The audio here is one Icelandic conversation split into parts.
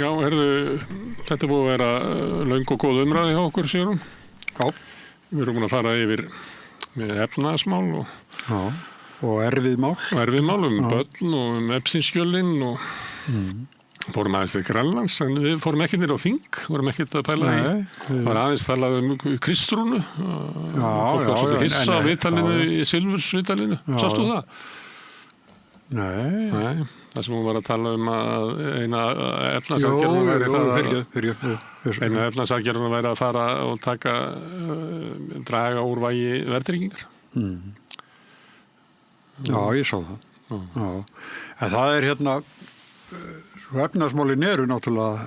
Já, þetta búið að vera löng og góð umræði hjá okkur, Sigrún. Já. Við erum búin að fara yfir með efnahagsmál og erfið mál. Börn og Epsteinskjölin og fórum aðeins til Grænlands, en við fórum ekki niður á þing, vorum ekkert að pæla í. Það var aðeins talað Kristrúnu. Fólk var svolítið hissa á viðtalinu í Silfursviðtalinu. Sástu það? Nei. Það sem hún var að tala að eina efnahagsaðgerðin eina efnahagsaðgerðin væri að fara og draga úr vægi verðtryggingar. Já, ég sá það. Já. En það efnahagsmálin eru náttúrulega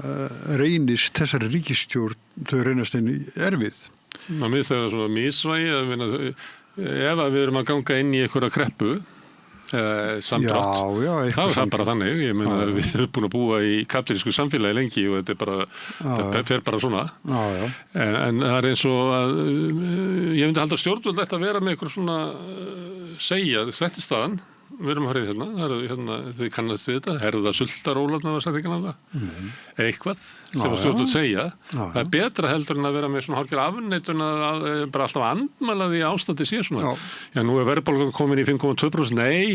reynist þessari ríkisstjórn, þau reynast einu erfið. Mér þegar svona misvægi, ef við erum að ganga inn í einhverja kreppu, samdrátt, þá það bara þannig. Ég meina, við erum búin að búa í kapítalísku samfélagi lengi og þetta fer bara svona. En það eins og að ég myndi halda stjórnvöld ætti að vera með einhver svona segja, þetta staðan, við erum að hreyða þau kannast við þetta, herða sultarólarna var sagt ekki náttúrulega, eitthvað sem að stjórnvöld segja. Það er betra heldur en að vera með svona hálfgerð afneitun að bara alltaf andmæla því ástandi sé svona. Já, nú er verðbólgan komin í 5,2%, nei,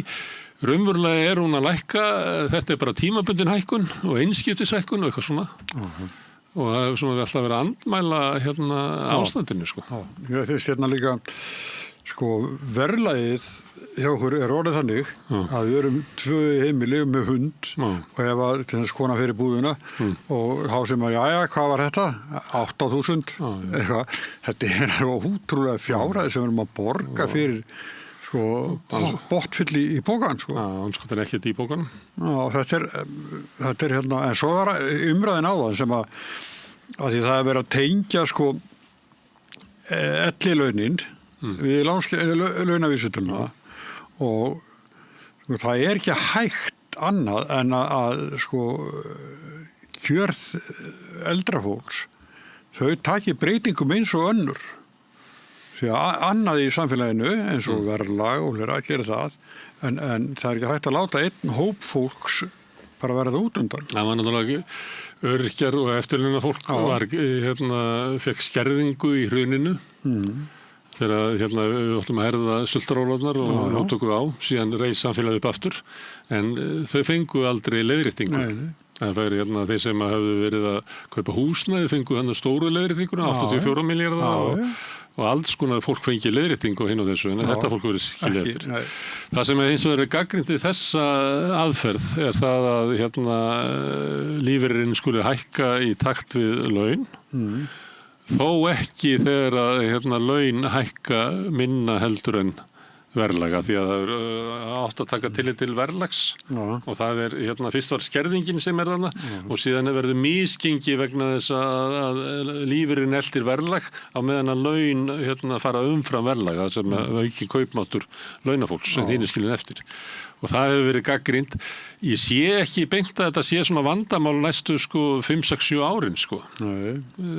raunverulega er hún að lækka, þetta er bara tímabundin hækkun og einskiptishækkun og eitthvað svona. Og það er svona alltaf verið að andmæla ástandinu, sko. Ég finnst líka, verðlagið hjá okkur er orðið þannig að við erum 2 heimili með hund og ef að til þess kona fyrir búðuna og þá sem að, hvað var þetta? 8.000 eitthvað. Þetta er ótrúlega fjárhæð sem við erum að borga fyrir botfylli í bókan. Þetta er ekkert í bókanum. Þetta er en svo var umræðin á það sem að því það er verið að tengja ellilaunin við launavísitöluna og það er ekki hægt annað en að kjör eldra fólks þau taki breytingum eins og önnur því að annað í samfélaginu eins og verðlag og hlera að gera það en það er ekki hægt að láta einn hóp fólks bara verða út undan. Það var náttúrulega öryrkjar og eftirlauna fólk fekk skerðingu í hruninu þegar við ætlum að herða sultarólarnar og nóttöku á, síðan reis samfélagið upp aftur, en þau fengu aldrei leiðréttingu. Það er þeir sem hafðu verið að kaupa húsnæði fengu stóru leiðréttinguna, 84 milljarða og alls konar fólk fengi leiðréttingu og hinn og þessu, en þetta fólk verið skilja eftir. Það sem er eins og verið gagnrýnt við þessa aðferð er það að lífeyririnn skuli hækka í takt við laun, þó ekki þegar að laun hækka minna heldur en verðlaga, því að það átt að taka tillit til verðlags og það er, fyrst var skerðingin sem er þarna og síðan verður misgengi vegna þess að lífeyririnn eltir verðlag á meðan að laun fara umfram verðlag, það sem auki kaupmáttur launafólks en hinn er skilin eftir. Og það hefur verið gagnrýnt. Ég sé ekki beint að þetta sé svona vandamál næstu 5, 6, 7 árin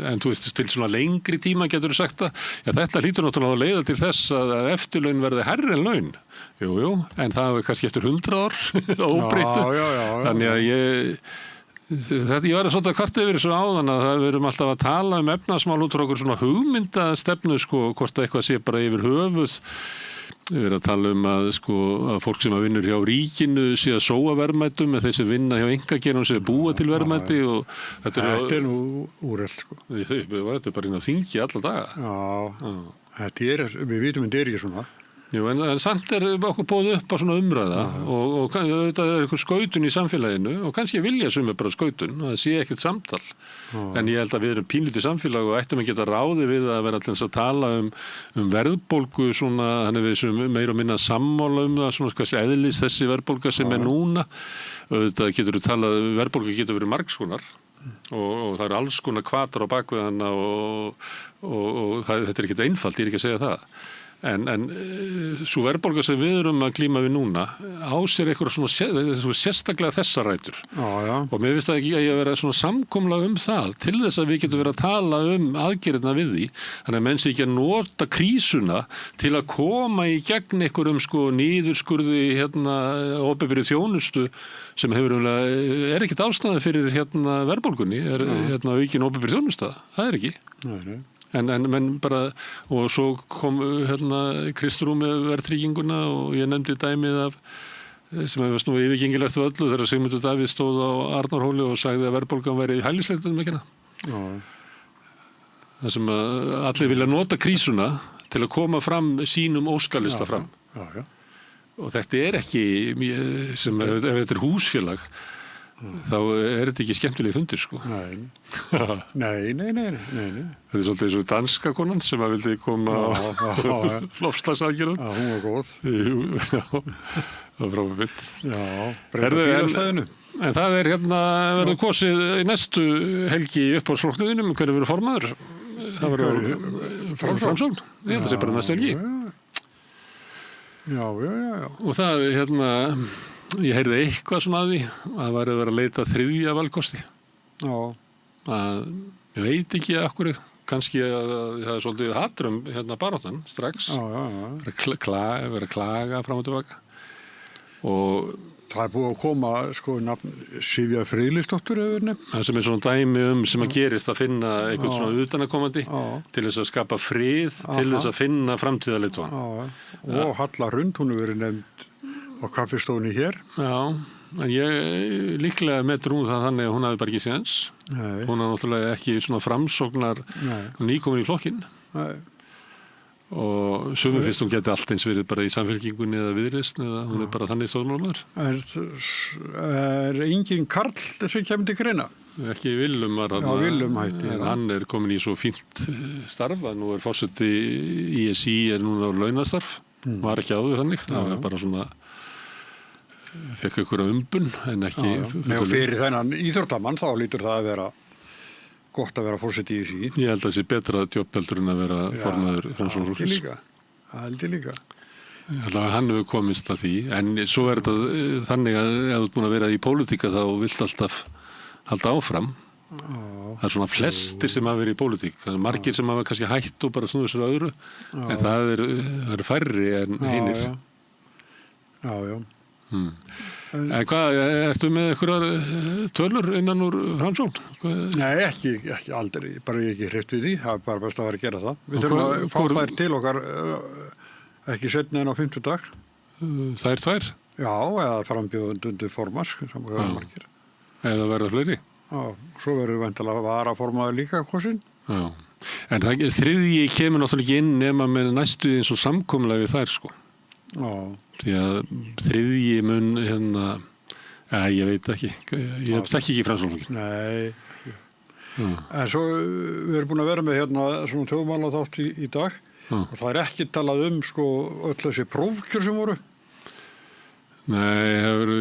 En þú veist, til svona lengri tíma getur þú sagt að þetta hlýtur náttúrulega að leiða til þess að eftirlaun verði hærri en laun. Jú, en það er kannski eftir 100 ár óbreyttu. Þannig að ég var svona kvart yfir þessu áðan að það verum alltaf að tala efnahagsmál út frá okkur svona hugmyndastefnu hvort eitthvað sé bara yfir höfuð. Við erum að tala að fólk sem vinnur hjá ríkinu sé að sóa verðmætum en þeir sem vinna hjá einkageiranum sé að búa til verðmæti og þetta er nú úrelt Þetta er bara inn á þingi alla daga. Við vitum en þetta er ekki svona. Jú, en samt er okkur búið upp á svona umræða og þetta er eitthvað skautun í samfélaginu og kannski vilja sumir bara skautun og það sé ekkert samtal. En ég held að við erum pínlítið samfélag og ættum að geta ráði við að vera til þess að tala verðbólgu svona, þannig við sem meira og minna sammála það, svona hvað eðlis þessi verðbólga sem er núna. Þetta verðbólga getur verið margskonar og það eru alls konar hvatar á bakvið hana og þetta er ekkert einfalt, ég er ekki að segja það. En svo verðbólga sem við erum að glíma við núna á sér eitthvað svona sérstaklega þessar rætur. Já. Og mér finnst það ekki að vera svona samkomlag það til þess að við getum verið að tala aðgerðina við því. Þannig að menn sé ekki að nota krísuna til að koma í gegn einhverjum niðurskurði opinberri þjónustu sem er ekkert ástæða fyrir verðbólgunni, aukin opinberri þjónusta. Það ekki. Nei. En menn bara, og svo kom Kristrún með verðtrygginguna og ég nefndi dæmið af sem hefur nú yfirgengilegt við öllu þegar Sigmundur Davíð stóð á Arnarhóli og sagði að verðbólgan væri hælisleitunum ekki. Það sem að allir vilja nota krísuna til að koma fram sínum óskalista fram. Já. Og þetta er ekki, ef þetta er húsfélag, þá er þetta ekki skemmtilega fundir, sko. Nei. Þetta er svolítið eins og danska konan sem að vildi koma á loftslagsaðgerðum. Já, hún var góð. Já, það var frábært mynd. Já, breyta bílastæðinu. En það er verður kosið í næstu helgi í uppáhaldsflokknum, hvernig verður formaður? Það verður Framsókn. Ég held að það sé bara næstu helgi. Já. Og það ég heyrði eitthvað svona að því að væri að vera að leita þriðja valkosti. Já. Ég veit ekki af hverju, kannski að það er svolítið hatrum baráttan strax. Já. Vera að klaga fram og tilbaka. Og það er búið að koma nafn Sivja Friðlisdóttur það sem er svona dæmi sem að gerist að finna einhvern svona utanakomandi til þess að skapa frið, til þess að finna framtíðarleiðtogann. Og Halla Hrund, hún hefur verið nefnd á kaffistofunni hér. Já, en ég líklega metur það þannig að hún hafi bara ekki séns. Hún er náttúrulega ekki svona framsóknar nýkomin í flokkinn. Nei. Og sumum finnst hún geti allt eins verið bara í Samfylkingunni eða Viðreisn eða hún er bara þannig stjórnmálamaður. Er engin Karl sem kemur til greina? Ekki Willum var Já, Willum hætti. En hann er komin í svo fínt starf að nú er forseti ISI núna á launastarf. Var ekki áður þannig. Það var bara svona fekk einhverja umbun en ekki og fyrir þennan íþróttamann þá lítur það að vera gott að vera forseti í ISI. Ég held að það sé betra jobb heldur en að vera formaður Framsóknarflokksins. Það held ég líka. Allavega hann hefur komist að því en svo er þetta þannig að ef þú ert búin að vera í pólitíka þá vilt alltaf halda áfram. Það er svona flestir sem hafa verið í pólitík. Það er margir sem hafa kannski hætt og bara snúið sér að öðru en það er færri en hinir. Já. En hvað, ertu með einhverjar tölur innan úr Framsókn? Nei, ekki aldrei, bara ég ekki hreift við því, það er bara best að vera að gera það. Við þurfum að fá þær til okkar ekki seinna en á 50 dag. Þær tvær? Já, eða frambjóðundur formars, sem við höfum margir. Eða verða fleiri? Já, svo verður væntanlega varaformaður líka kosin. Já, en þriðji kemur náttúrulega inn nema með næstu eins og samkomulagi við þær, sko. Já. Því að þriðji mun ég veit ekki ég stekki ekki Framsóknarflokkinn. Nei. En svo við erum búin að vera með svona þjóðmálaþátt í dag og það er ekki talað öll þessi prófkjör sem voru. Nei, það eru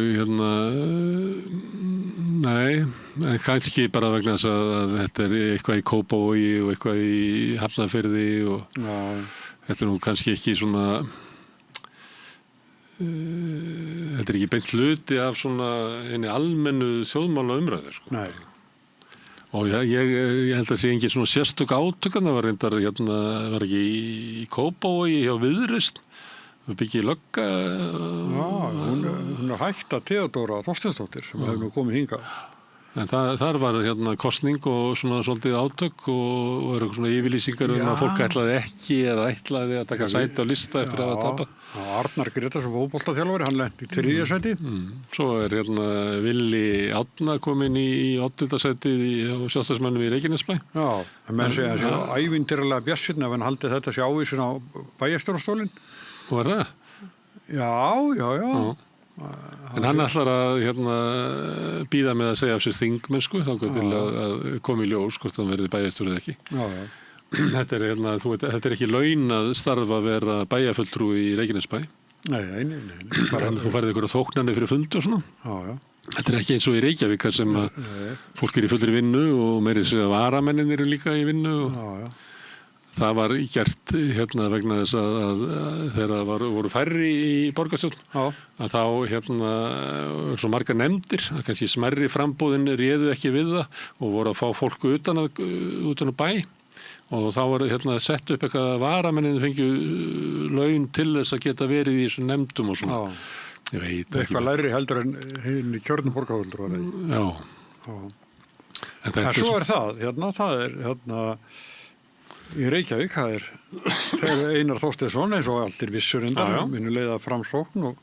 en kannski bara vegna þess að þetta er eitthvað í Kópavogi og eitthvað í Hafnarfirði og þetta er nú kannski ekki svona þetta er ekki beint hluti af svona einni almennu þjóðmála umræðu, sko. Nei. Og ég held að sé engin svona sérstök átökan, það var reyndar var ekki í Kópavogi hjá Viðreisn, við byggið lögga. Hún er hægt að Theodóra Þorsteinsdóttir sem hefur nú komið hingað. En þar var kosning og svona svolítið átök og eru svona yfirlýsingar að fólk ætlaði ekki eða ætlaði að taka sæti á lista eftir að hafa tapað. Arnar Grétarsson fótboltaþjálfari, hann lenti í 3. sæti. Svo er Villi Árna komin í 8. sæti á Sjálfstæðismönnum í Reykjanesbæ. Já, en menn segja að sé ævintýralega bjartsýnn ef hann haldi þetta sé ávísun á bæjarstjórastólinn. Og er það? Já. En hann ætlar að bíða með að segja af sér þingmennsku þangað til að koma í ljós hvort hann verði bæjarstjóri eða ekki. Já. Þetta er ekki laun að starfa að vera bæjarfulltrúi í Reykjanesbæ. Nei. Þú færði ykkur þóknanir fyrir fund og svona. Já. Þetta er ekki eins og í Reykjavík þar sem fólk er í fullri vinnu og meiri segja varamennin eru líka í vinnu. Já. það var gert vegna þess að þegar voru færri í borgarstjórn að þá svo margar nefndir að kannski smærri frambúðin réðu ekki við það og voru að fá fólk utan að bæ og þá var sett upp eitthvað að varamennin fengju laun til þess að geta verið í þessum nefndum og svona. Ég veit ekki. Eitthvað lægri heldur en hinn í kjörnum borgarstjórn var það. Já. En svo það í Reykjavík, það Einar Þorsteinsson eins og allir vissur undan, munu leiða Framsókn og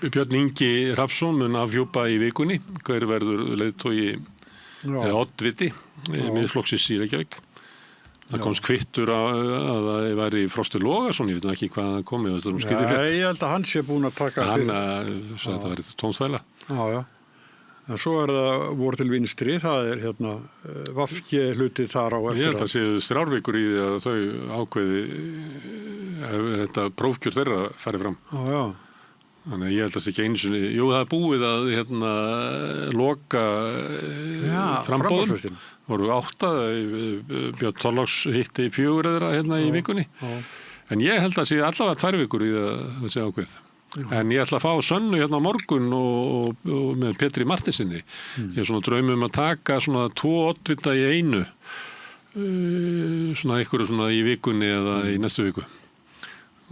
Björn Ingi Hrafnsson mun afhjúpa í vikunni hver verður leiðtogi eða oddviti Miðflokksins í Reykjavík. Það komst kvittur að það væri Frosti Logason, ég veit ekki hvað það komið, það skrítið frétt. Ég held að hann sé búinn að taka fyrir. Hann sagði að það væri tónsþvæla. Já. En svo það voru til vinstri, það VG hluti þar á eftir. Ég held að séu strárvikur í því að þau ákveði þetta prófkjör þeirra færi fram. Já. Þannig að ég held að það sé ekki einu sinni. Jú, það búið að loka frambóðum. Voru 8, Björn Þorláks hitti 4 þeirra í vikunni. En ég held að sé allavega 2 vikur í það sé ákveð. En ég ætla að fá Sönnu á morgun og með Pétri Martinsinni. Ég svona draumum að taka svona 2 oddvita í einu, svona einhverju svona í vikunni eða í næstu viku.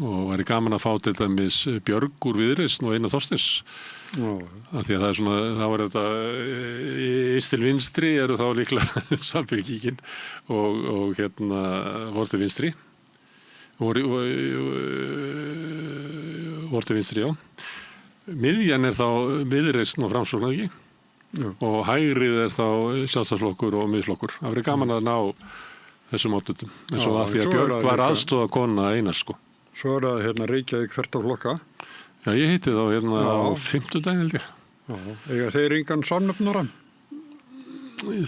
Og væri gaman að fá til dæmis Björg úr Viðreisn og Einar Þorsteins. Af því að það svona, þá var þetta til vinstri eru þá líklega Samfylkingin og voru til vinstri. Voru til vinstri, já. Miðjan þá Viðreisn og Framsókn ekki. Og hægrið þá Sjálfstæðisflokkur og Miðflokkur. Það verið gaman að ná þessum áttutum. En svo að því að Björg var aðstofakona Einars, sko. Svo það Reykjavík þvert á flokka. Já, ég hitti þá á 5. daginn, held ég. Eiga þeir engan samnefnara?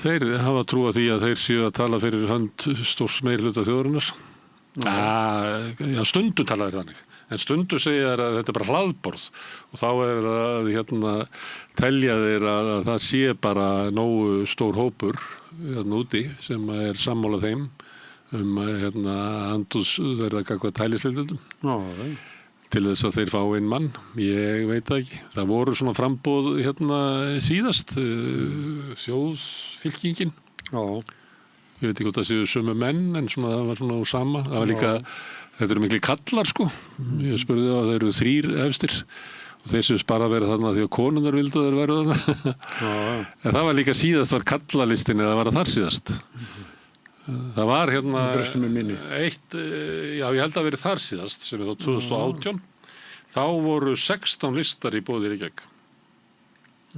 Þeir hafa trú að því að þeir séu að tala fyrir hönd stórs meirihluta þjóðarinnar. Já, stundum talaði þannig. En stundum segja að þetta bara hlaðborð og þá að telja þeir að það sé bara nógu stór hópur úti sem sammála þeim andúðs verða gagnvart hælisleitendum. Til þess að þeir fá einn mann, ég veit það ekki. Það voru svona framboð síðast, þjóðfylkingin. Ég veit ekki hvort það séu sömu menn, en svona, það var svona sama. Það var líka, þetta eru miklu kallar, sko. Ég spurði að þeir eru 3 efstir og þeir sem bara verið þarna því að konurnar vildu þeir verið þarna. En það var líka síðast var kallalistin eða var það þar síðast. Það var eitt, já ég held að verið þar síðast sem þá 2018. Þá voru 16 listar í boði Reykjavík.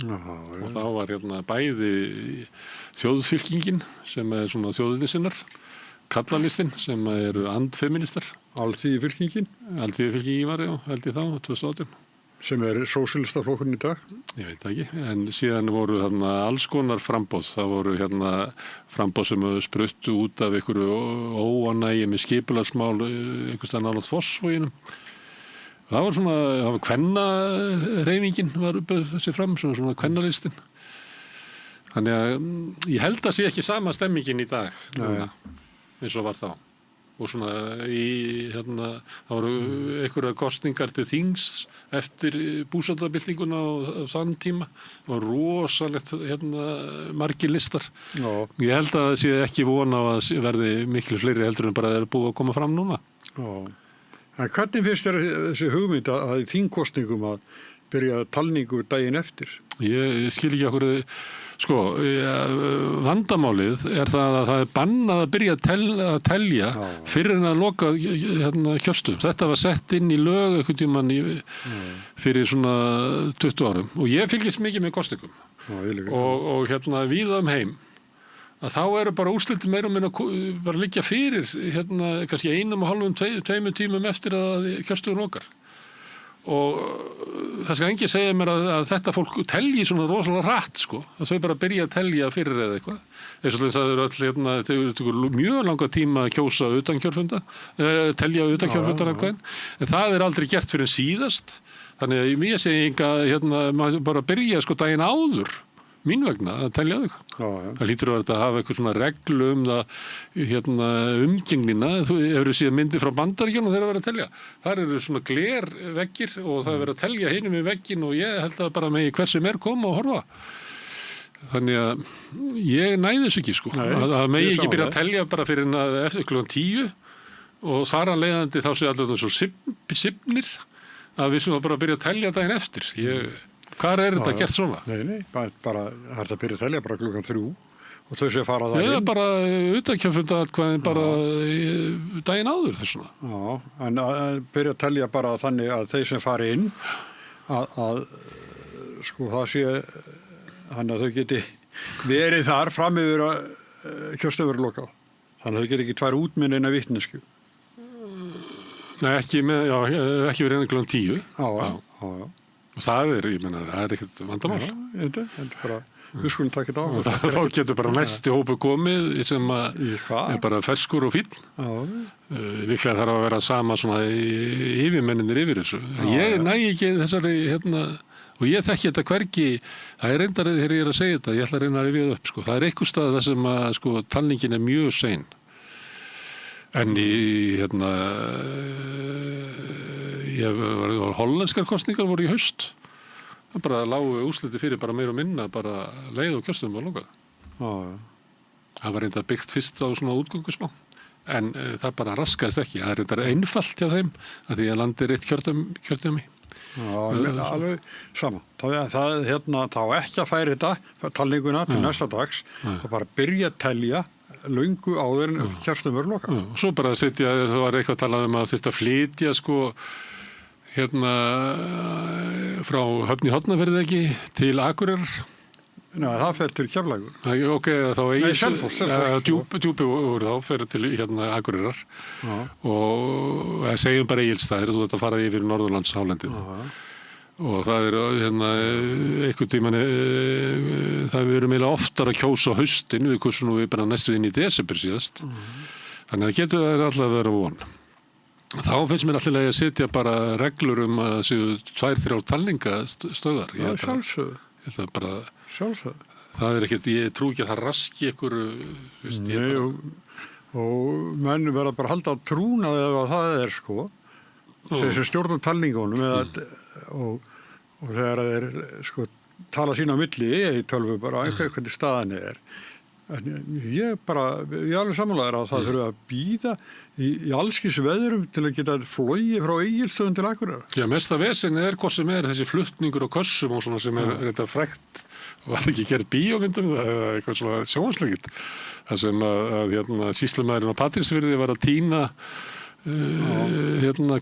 Og þá var bæði þjóðfylkingin sem svona þjóðinnisinnar, kallalistin sem eru andfeministar. Alþýðufylkingin? Alþýðufylkingin var, já, held ég þá, 2018. Sem sósíalistaflokkurinn í dag? Ég veit ekki, en síðan voru alls konar framboð. Það voru framboð sem spruttu út af einhverju óánægi með skipulagsmál einhvers staðar nálægt Fossvoginum. Það var svona, kvennahreyfingin var þessi fram, svona kvennalistin. Þannig að ég held að sé ekki sama stemmingin í dag, eins og var þá. Og svona það voru einhverjar kosningar til þings eftir búsáttarbyltinguna á þann tíma. Það var rosalegt margir listar. Ég held að það sé ekki von á að verði miklu fleiri heldur en bara þeir eru búið að koma fram núna. En hvernig finnst þér þessi hugmynd að í þingkosningum að byrja talningu daginn eftir? Ég skil ekki okkur. Sko, vandamálið það að það bannað að byrja að telja fyrir en að loka kjörstöðum. Þetta var sett inn í lög einhvern tímann fyrir svona 20 árum og ég fylgist mikið með kosningum og víða heim að þá eru bara úrslitin meira og minna bara liggja fyrir kannski 1,5–2 tímum eftir að kjörstöðum lokar. Og það skal enginn segja mér að þetta fólk telji svona rosalega hratt, sko. Það þau bara byrja að telja fyrir eða eitthvað. Eins og þess að þau eru mjög langa tíma að kjósa utan kjörfunda, telja utan kjörfundar eitthvað. En það aldrei gert fyrir síðast. Þannig að ég segi maður bara byrja sko daginn áður mín vegna að telja þau. Það lítur að vera að hafa eitthvað svona reglu það, umgengnina. Þú hefur séð myndir frá Bandaríkjunum þegar það verið að telja. Þar eru svona glerveggir og það verið að telja hinum í veggin og ég held að bara megi hver sem koma og horfa. Þannig að ég næði þessu ekki, sko. Það megi ekki byrja að telja bara fyrir eftir klukkan 10 og þar að leiðandi þá sé allir svo sipnir að við sem bara byrja að telja daginn eftir. Hvar þetta gert svona? Nei, bara það er að byrja að telja bara klukkan 3 og þau sé að fara það inn. Eða bara utankjörfundaatkvæðin bara daginn áður þessuna. Já, en að byrja að telja bara þannig að þeir sem fari inn að sko það sé þannig að þau geti verið þar fram yfir að kjörstöðum verið lokað. Þannig að þau geti ekki tvær útminn eina vitnesku. Nei, ekki verið enn klukkan 10. Já. Og það er ekkert vandamál. Þetta er bara, við skulum taka þetta á. Þá getur bara næsti hópu komið sem er bara ferskur og fínn. Líklega þarf að vera sama svona yfirmenninir yfir þessu. Ég næ ekki þessari, og ég þekki þetta hvergi, það er reyndarið þegar ég er að segja þetta, ég ætla að reyna að rifja það upp, sko. Það er einhver stað þar sem að, sko, talningin er mjög sein. En hollenskar kosningar voru í haust. Það bara lágu úrsliti fyrir bara meira og minna, bara leið og kjörstöðum var lokað. Það var reyndar byggt fyrst á svona útgöngusmá. En það bara raskaðist ekki. Það er reyndar einfalt hjá þeim, að því að landi er eitt kjördæmi. Alveg sama. Þá ekki að færa þetta, talninguna til næsta dags, og bara byrja að telja löngu áður en kjörstöðum verður lokað. Svo bara það var eitthvað að tala að þurfti að flytja, sko, frá Höfn í Hornafirði ekki til Akureyrar. Nei, það fer til Keflavíkur. Ok, þá Selfoss. Djúpi úr þá fer til Akureyrar. Og það segjum bara Egilsstaðir, þú ert að fara yfir Norðurlandshálendið. Og það er einhvern tímann það við erum eiginlega oftar að kjósa á haustin, við kursum nú bara næstu inn í desember síðast. Þannig að það getur alltaf að vera von. Þá finnst mér alltaf að setja bara reglur að séu 2-3 talningastöðar. Sjálfsögðu. Það er ekkert, ég trú ekki að það raski ykkur. Og menn verða bara að halda á trúnað ef það er, sko. Þessi stjórnum talningunum og þegar þeir, sko, tala sín á milli í tölvu bara hvernig staðan er. En ég alveg sammálaður að það þurfa að bíða í allskis veðrum til að geta flogið frá Egilsstöðum til Akureyrar. Já, mesta vesenni er hvort sem er þessi flutningur og kössum og svona sem er þetta frægt. Var ekki gert bíómyndum eða eitthvað svona sjónvarpsleikrit. Það sem að sýslumaðurinn á Patreksfirði var að tína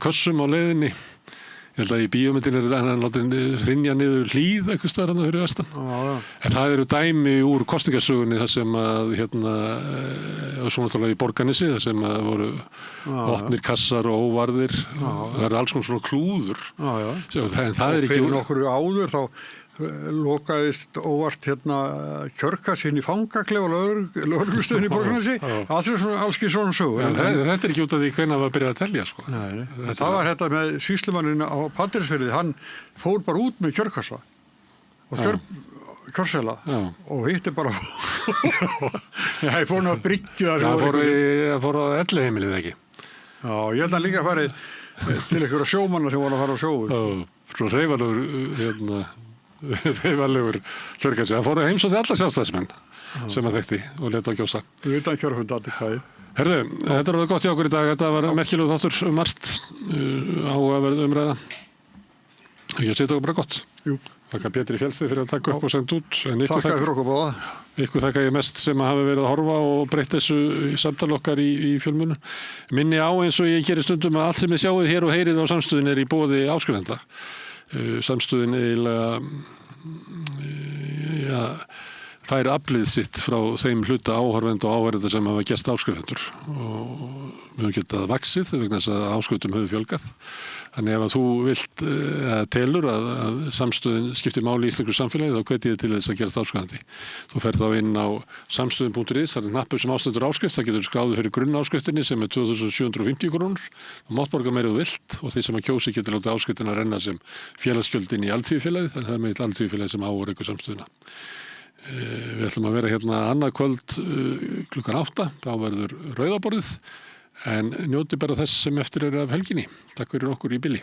kössum á leiðinni. Ég held að í bíómyndin er hann látið hrynja niður hlíð eitthvað staðar fyrir vestan. En það eru dæmi úr kosningasögunni þar sem að og svo náttúrulega í Borgarnesi þar sem að voru opnir kassar og óvarðir. Það eru alls konar svona klúður. En það er ekki fyrir nokkur áður þá lokaðist óvart kjörkass inn í fangaklefa lögreglustöðinni í Borgarnesi. Alls ekki svona sögur. Þetta er ekki út af því hvenær var að byrja að telja, sko. Nei. Það var þetta með sýslumanninn á Patreksfirði, hann fór bara út með kjörkassa og kjörsela og hitti bara ég fór nú að bryggja það fór á elliheimilið ekki. Já, ég held að líka að fari til einhverja sjómanna sem voru að fara á sjóu. Svo reyfalegur kjörkassi. Það fóru heimsótti alla sjálfstæðismenn sem að þekkti og leta á kjósa. Utan kjörfundandi. Herðu, þetta var gott hjá okkur í dag. Þetta var merkilegur þáttur margt áhugaverð umræða. Ég setja okkur bara gott. Jú. Þakka Pétri Fjellstið fyrir að taka upp og senda út. Þakka fyrir okkur báða. Ykkur þakka ég mest sem hafi verið að horfa og breytt þessu í samtal okkar í fjölmunum. Minni á eins og ég gerir stundum að allt sem ég sjáið hér og heyrið á samstöðin er í boði áskrifenda. Samstöðin eiginlega fær aflið sitt frá þeim hluta áhorfenda og áhorfenda sem hafa gerst áskrifendur og við höfum getað vaxið vegna þess að áskrifendum hefur fjölgað. Þannig ef að þú vilt telur að samstöðin skiptir máli í íslensku samfélagi þá hvet ég til þess að gerast áskrifandi. Þú ferð þá inn á samstöðin.is, það er hnappur sem ástendur áskrift, það getur skráðið fyrir grunnáskriftinni sem er 2.750 krónur. Þú mátt borga meira þú vilt og þeir sem að kjósi getur látið áskriftina renna sem félagsgjöld inn í Alþýðufélagið, þannig það er með Alþýðufélagið sem árekur samstöðina. Við ætlum að vera hérna annað kvöld klukkan 8, þá verður rauðaborðið, en njóti bara þess sem eftir af helginni. Takk fyrir okkur í bili.